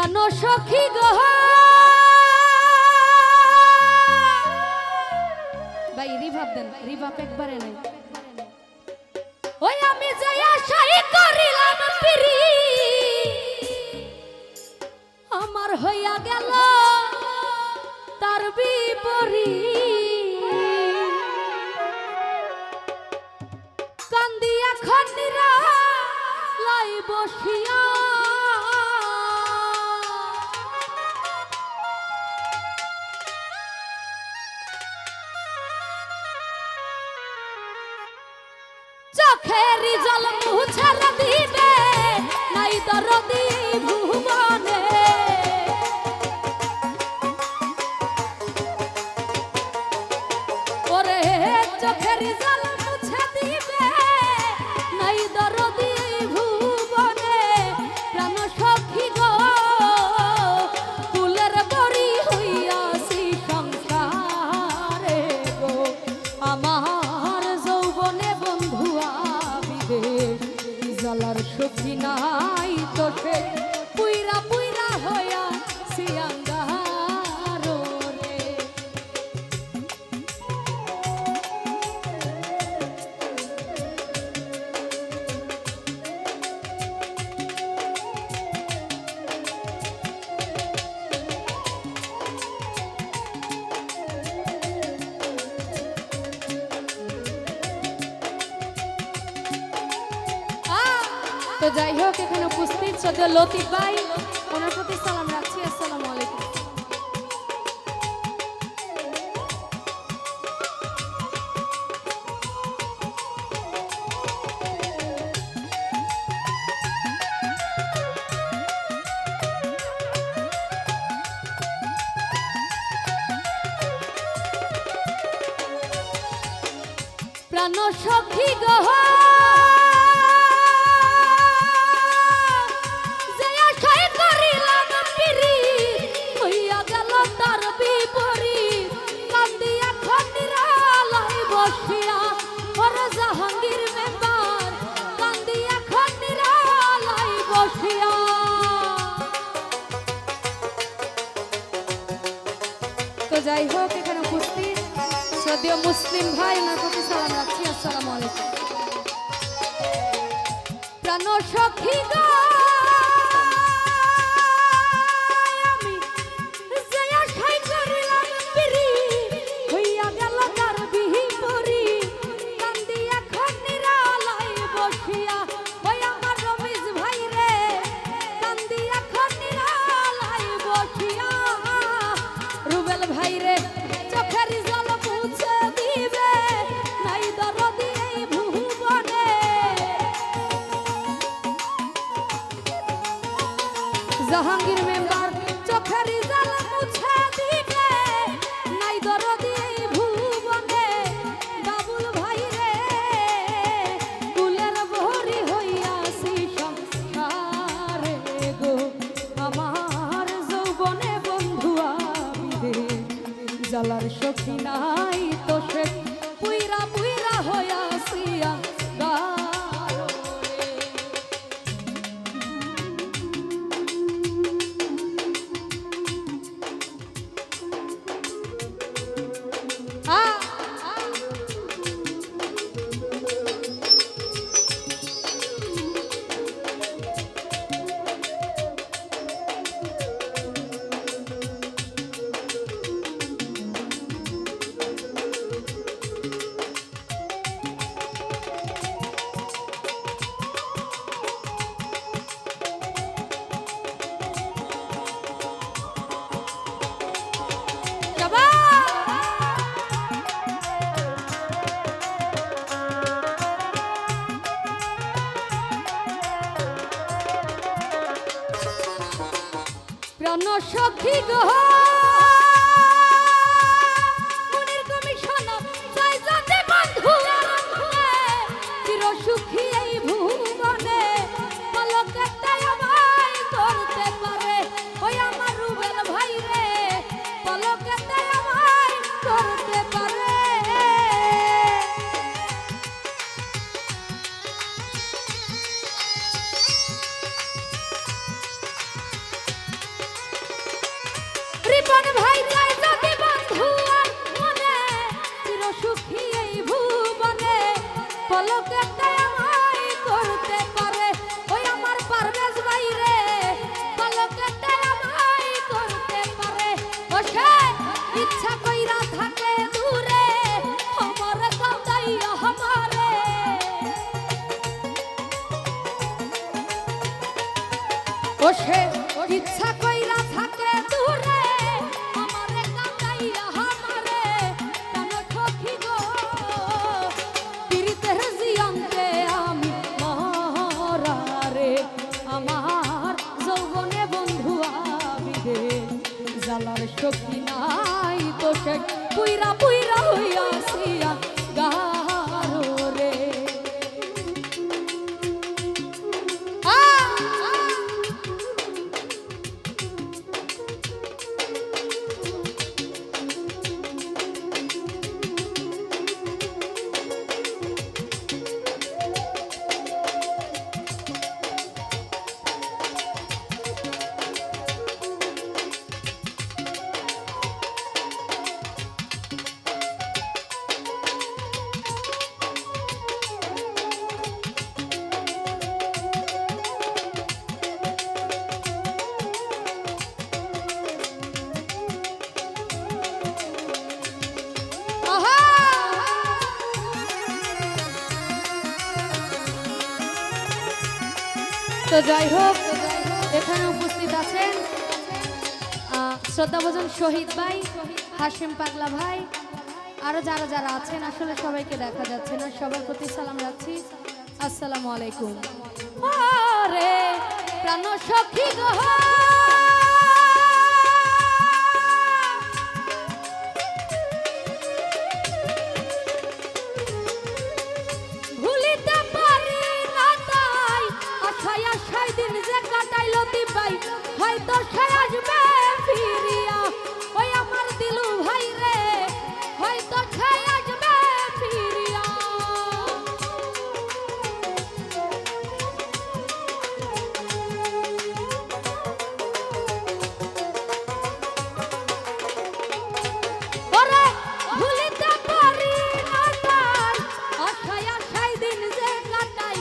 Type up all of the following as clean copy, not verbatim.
প্রাণ সখী গো ভাই রিভাব দেন, রিভাব একবারে নাই। ওই আমি যে আশাই করিলাম পিরি আমার হইয়া গেল তার বিপরীত, কান্দি এখন নিরালাই বসিয়া চোখের জল মুছার দিবে নাই দরদি ভুবনে, ওরে চোখের জল মুছে দিবে নাই দরদি ভুবনে। প্রাণ সখী গো ফুলের বড়ি হইয়াছি সংসারে গো, আমার যৌবনে বন্ধুয়া বিদেশ জালার সখী নাই তো সে পুইরা পুইরা হইয়া সিয়াঙ্গার রে। তো যাই হোক, এখানে উপস্থিত সদ্য লতিফ ভাই, ওনার প্রতি সালাম রাখছি। আসসালামু আলাইকুম। প্রাণ সখী গো জাহাঙ্গীর মেম্বার কান্দি এখন নিরালাই বসিয়া। তো যাই হোক, এখানে উপস্থিত যদিও মুসলিম ভাই, ওনার প্রতি সালাম রাখছি। আসসালামু আলাইকুম। প্রাণ সখী গো জাহাঙ্গীর মেম্বার চোখের জল মুছে দিবে নাই দরদি ভুবনে। বাবুল ভাই রে ফুলের ভরি হইয়াছি সংসারে গো, আমার যৌবনে বন্ধুয়া বিদেশ জালার সখী নাই তো সে পুইরা পুইরা হইয়াছি প্রাণ সখী গো মনের কমিশন চাই যাতে বন্ধু চির সুখী এই ভুবনে, পলকে আমায় করতে পারে ওই আমার রুবেল ভাই রে, পলকে আমায় করতে পারে। ইচ্ছা কইরা থাকে দূরে আমারে কাঁদাইয়া আমারে কেন সখী গো পিরিতের জিয়ন্তে আমি মরা রে আমার যৌবনে বন্ধু আবিদে জালার সখী নাই তো সে পুইরা পুইরা হইয়াছিয়া গারো রে। তো যাই হোক এখানে উপস্থিত আছেন শ্রদ্ধাভাজন শহীদ ভাই, হাশিম পাগলা ভাই, আরো যারা যারা আছেন আসলে সবাইকে দেখা যাচ্ছে না, সবার প্রতি সালাম রাখছি। আসসালামু আলাইকুম। আরে প্রাণ সখী গো ভুলিতে পারি না তাই আশায় আশায় দিন যে কাটাইলো দিবাই হয়তো সে আসবে ফিরিয়া ওই আমার দিলু ভাই রে হয়তো সে আসবে ফিরিয়া। ওরে ভুলিতে পারি না তাই আশায় আশায় দিন যে কাটাই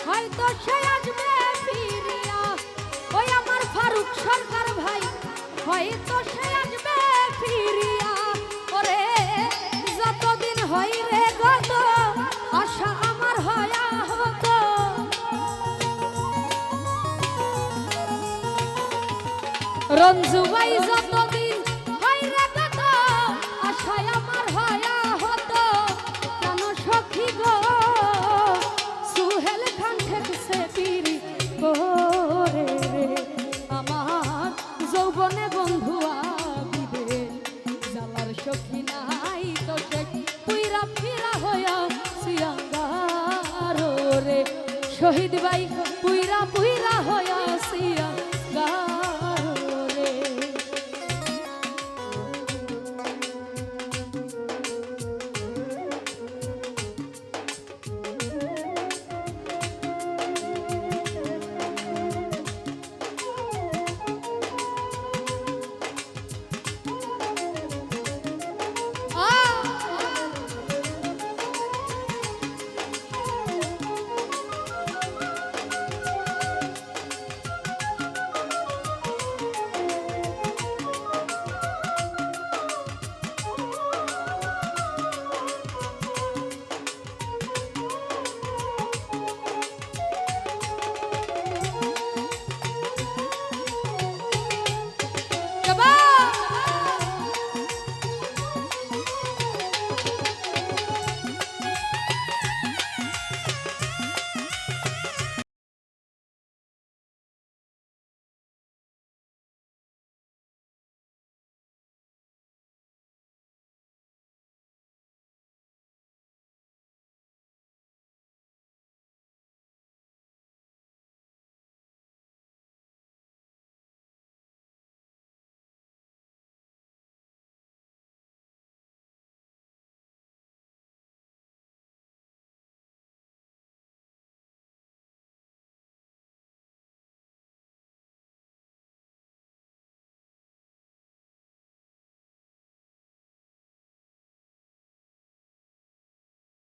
হয়তো সে আসবে ফিরিয়া ওই আমার ফারুক সরকার ভাই হয়তো সে আসবে ফিরিয়া। ওরে যতদিন হয় রে গত আশা আমার হয়া হতো রঞ্জু ভাই যতদিন হয় রে গত আশায় আমার হয়া হতো কেন সখী গো সুহেল খান ঠেকছে পিরি করে রে আমার যৌবনে বন্ধু আবিদে জালার সখী নাই তো সে পুইরা ফিরা হইয়া সিয়াঙ্গারো রে। শহীদ ভাই